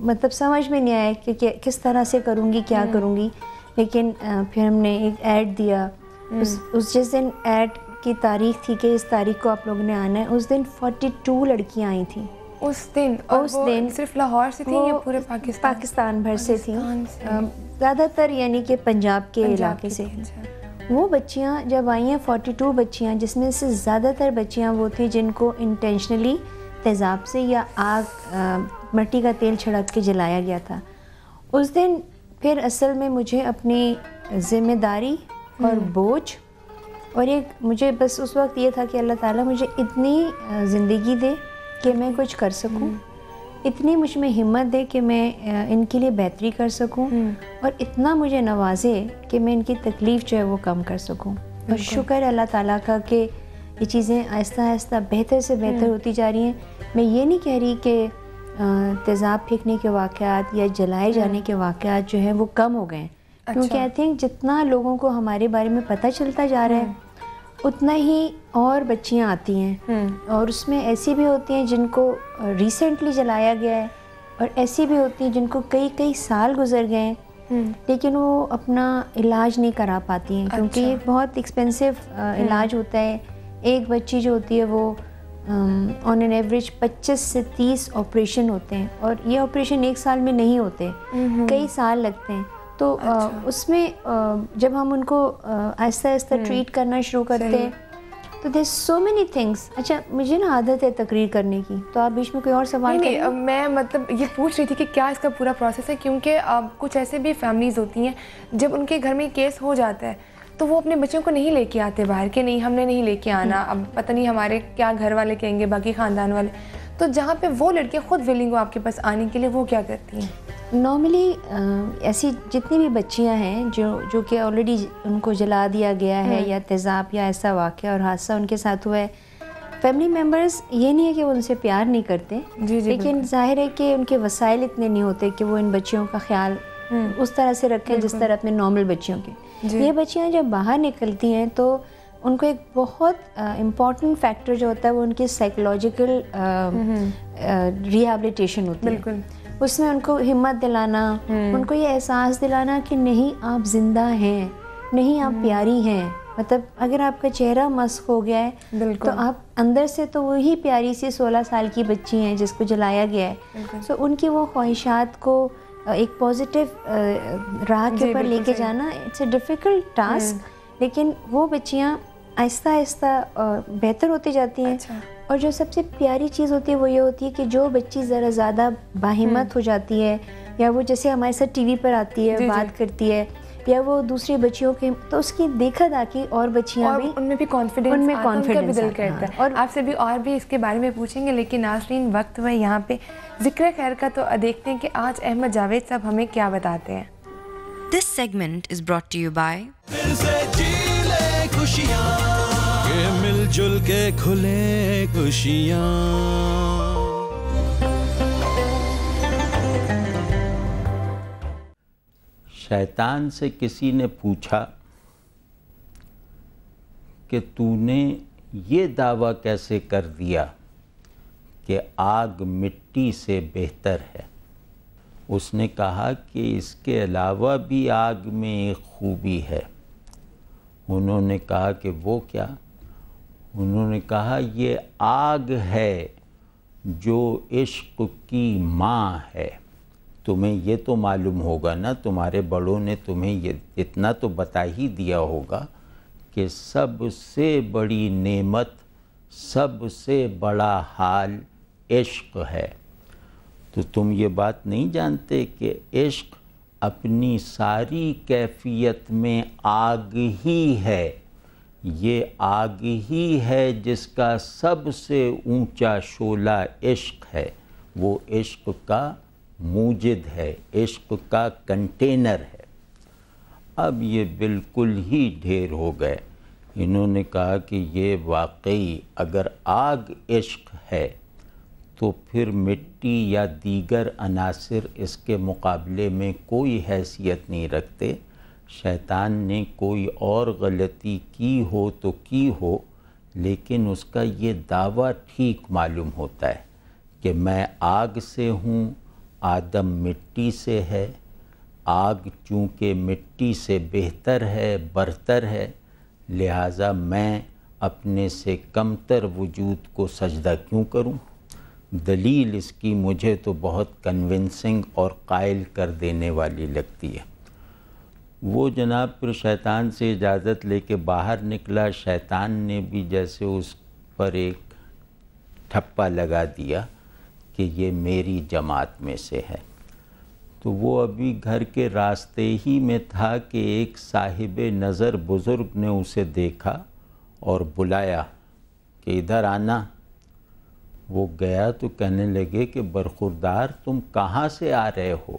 مطلب سمجھ میں نہیں آیا کہ کس طرح سے کروں گی، کیا کروں گی. لیکن پھر ہم نے ایک ایڈ دیا. جس دن ایڈ کی تاریخ تھی کہ اس تاریخ کو آپ لوگوں نے آنا ہے، اس دن 42 لڑکیاں آئی تھیں. اس دن صرف لاہور سے تھیں یا پورے پاکستان بھر سے تھیں؟ زیادہ تر یعنی کہ پنجاب کے علاقے سے. وہ بچیاں جب آئی ہیں 42 بچیاں، جس میں سے زیادہ تر بچیاں وہ تھیں جن کو انٹینشنلی تیزاب سے یا آگ مٹی کا تیل چھڑک کے جلایا گیا تھا. اس دن پھر اصل میں مجھے اپنی ذمہ داری اور بوجھ اور ایک مجھے بس اس وقت یہ تھا کہ اللہ تعالیٰ مجھے اتنی زندگی دے کہ میں کچھ کر سکوں، اتنی مجھ میں ہمت دے کہ میں ان کے لیے بہتری کر سکوں، اور اتنا مجھے نوازے کہ میں ان کی تکلیف جو ہے وہ کم کر سکوں. اور شکر ہے اللہ تعالیٰ کا کہ یہ چیزیں آہستہ آہستہ بہتر سے بہتر ہوتی جا رہی ہیں. میں یہ نہیں کہہ رہی کہ تیزاب پھینکنے کے واقعات یا جلائے جانے کے واقعات جو ہیں وہ کم ہو گئے ہیں، کیونکہ آئی تھنک جتنا لوگوں کو ہمارے بارے میں پتہ چلتا جا رہا ہے اتنا ہی اور بچیاں آتی ہیں، اور اس میں ایسی بھی ہوتی ہیں جن کو ریسنٹلی جلایا گیا ہے، اور ایسی بھی ہوتی ہیں جن کو کئی سال گزر گئے ہیں لیکن وہ اپنا علاج نہیں کرا پاتی ہیں، کیونکہ یہ بہت ایکسپینسو علاج ہوتا ہے. ایک بچی جو ہوتی ہے وہ آن این ایوریج 25 سے 30 آپریشن ہوتے ہیں، اور یہ آپریشن ایک سال میں نہیں ہوتے، کئی سال لگتے ہیں. تو اس میں جب ہم ان کو آہستہ آہستہ ٹریٹ کرنا شروع کرتے ہیں تو دیر سو مینی تھنگس. اچھا مجھے نا عادت ہے تقریر کرنے کی، تو آپ بیچ میں کوئی اور سوال نہیں. میں مطلب یہ پوچھ رہی تھی کہ کیا اس کا پورا پروسیس ہے، کیونکہ کچھ ایسے بھی فیملیز ہوتی ہیں جب ان کے گھر میں کیس ہو جاتا ہے تو وہ اپنے بچوں کو نہیں لے کے آتے باہر، کہ نہیں ہم نے نہیں لے کے آنا، اب پتہ نہیں ہمارے کیا گھر والے کہیں گے، باقی خاندان والے. تو جہاں پہ وہ لڑکیاں خود ویلنگ ہو آپ کے پاس آنے کے لیے، وہ کیا کرتی ہیں؟ نارملی ایسی جتنی بھی بچیاں ہیں جو کہ آلریڈی ان کو جلا دیا گیا ہے یا تیزاب یا ایسا واقعہ اور حادثہ ان کے ساتھ ہوا ہے، فیملی ممبرز یہ نہیں ہے کہ وہ ان سے پیار نہیں کرتے، لیکن ظاہر ہے کہ ان کے وسائل اتنے نہیں ہوتے کہ وہ ان بچیوں کا خیال اس طرح سے رکھیں جس طرح اپنے نارمل بچیوں کے. یہ بچیاں جب باہر نکلتی ہیں تو ان کو ایک بہت امپورٹنٹ فیکٹر جو ہوتا ہے وہ ان کی سائیکولوجیکل ریہیبلیٹیشن ہوتی ہے. بالکل. اس میں ان کو ہمت دلانا، ان کو یہ احساس دلانا کہ نہیں آپ زندہ ہیں، نہیں آپ پیاری ہیں. مطلب اگر آپ کا چہرہ مسخ ہو گیا ہے تو آپ اندر سے تو وہی پیاری سی 16 سال کی بچی ہیں جس کو جلایا گیا ہے. سو ان کی وہ خواہشات کو ایک پازیٹیو راہ کے اوپر لے کے جانا اٹس اے ڈیفیکلٹ ٹاسک، لیکن وہ بچیاں آہستہ آہستہ بہتر ہوتی جاتی ہیں. اور جو سب سے پیاری چیز ہوتی ہے وہ یہ ہوتی ہے کہ جو بچی ذرا زیادہ باہمت ہو جاتی ہے، یا وہ جیسے ہمارے ساتھ ٹی وی پر آتی ہے بات کرتی ہے، یا وہ دوسری بچیوں کے، تو اس کی دیکھا تاکہ اور بچیاں بھی ان میں بھی کانفیڈنس دل کرتا ہے. اور آپ سے بھی اور بھی اس کے بارے میں پوچھیں گے، لیکن ناظرین وقت ہوا یہاں پہ ذکر خیر کا، تو دیکھتے ہیں کہ آج احمد جاوید صاحب ہمیں کیا بتاتے ہیں. This segment is brought to you by مل جل کے کھلے خوشیاں. شیطان سے کسی نے پوچھا کہ تو نے یہ دعویٰ کیسے کر دیا کہ آگ مٹی سے بہتر ہے. اس نے کہا کہ اس کے علاوہ بھی آگ میں ایک خوبی ہے. انہوں نے کہا کہ وہ کیا؟ انہوں نے کہا یہ آگ ہے جو عشق کی ماں ہے. تمہیں یہ تو معلوم ہوگا نا، تمہارے بڑوں نے تمہیں یہ اتنا تو بتا ہی دیا ہوگا کہ سب سے بڑی نعمت، سب سے بڑا حال عشق ہے. تو تم یہ بات نہیں جانتے کہ عشق اپنی ساری کیفیت میں آگ ہی ہے. یہ آگ ہی ہے جس کا سب سے اونچا شعلہ عشق ہے. وہ عشق کا موجد ہے، عشق کا کنٹینر ہے. اب یہ بالکل ہی ڈھیر ہو گئے. انہوں نے کہا کہ یہ واقعی اگر آگ عشق ہے تو پھر مٹی یا دیگر عناصر اس کے مقابلے میں کوئی حیثیت نہیں رکھتے. شیطان نے کوئی اور غلطی کی ہو تو کی ہو، لیکن اس کا یہ دعویٰ ٹھیک معلوم ہوتا ہے کہ میں آگ سے ہوں، آدم مٹی سے ہے، آگ چونکہ مٹی سے بہتر ہے، برتر ہے، لہٰذا میں اپنے سے کمتر وجود کو سجدہ کیوں کروں؟ دلیل اس کی مجھے تو بہت کنونسنگ اور قائل کر دینے والی لگتی ہے۔ وہ جناب پھر شیطان سے اجازت لے کے باہر نکلا۔ شیطان نے بھی جیسے اس پر ایک ٹھپا لگا دیا کہ یہ میری جماعت میں سے ہے۔ تو وہ ابھی گھر کے راستے ہی میں تھا کہ ایک صاحب نظر بزرگ نے اسے دیکھا اور بلایا کہ ادھر آنا۔ وہ گیا تو کہنے لگے کہ برخوردار تم کہاں سے آ رہے ہو؟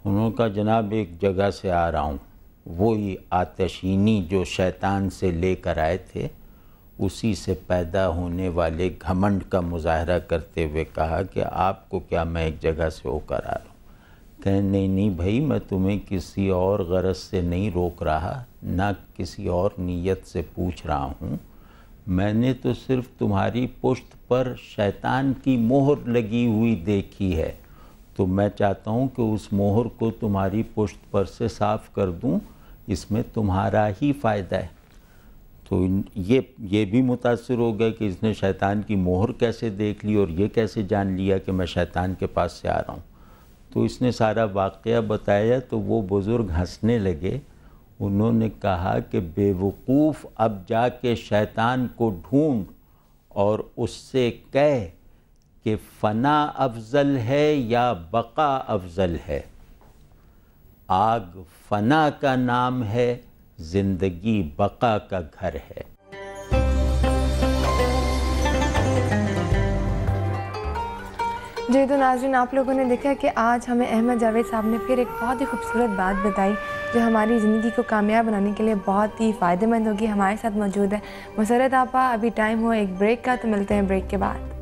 انہوں نے کہا جناب ایک جگہ سے آ رہا ہوں۔ وہی آتشینی جو شیطان سے لے کر آئے تھے، اسی سے پیدا ہونے والے گھمنڈ کا مظاہرہ کرتے ہوئے کہا کہ آپ کو کیا میں ایک جگہ سے ہو کر آ رہا ہوں؟ کہ نہیں بھائی، میں تمہیں کسی اور غرض سے نہیں روک رہا، نہ کسی اور نیت سے پوچھ رہا ہوں۔ میں نے تو صرف تمہاری پشت پر شیطان کی مہر لگی ہوئی دیکھی ہے، تو میں چاہتا ہوں کہ اس مہر کو تمہاری پشت پر سے صاف کر دوں، اس میں تمہارا ہی فائدہ ہے۔ تو یہ بھی متاثر ہو گیا کہ اس نے شیطان کی مہر کیسے دیکھ لی اور یہ کیسے جان لیا کہ میں شیطان کے پاس سے آ رہا ہوں۔ تو اس نے سارا واقعہ بتایا تو وہ بزرگ ہنسنے لگے۔ انہوں نے کہا کہ بے وقوف، اب جا کے شیطان کو ڈھونڈ اور اس سے کہہ کہ فنا افضل ہے یا بقا افضل ہے۔ آگ فنا کا نام ہے، زندگی بقا کا گھر ہے۔ جی تو ناظرین، آپ لوگوں نے دیکھا کہ آج ہمیں احمد جاوید صاحب نے پھر ایک بہت ہی خوبصورت بات بتائی جو ہماری زندگی کو کامیاب بنانے کے لیے بہت ہی فائدہ مند ہوگی۔ ہمارے ساتھ موجود ہے مسرت آپا۔ ابھی ٹائم ہوا ایک بریک کا، تو ملتے ہیں بریک کے بعد۔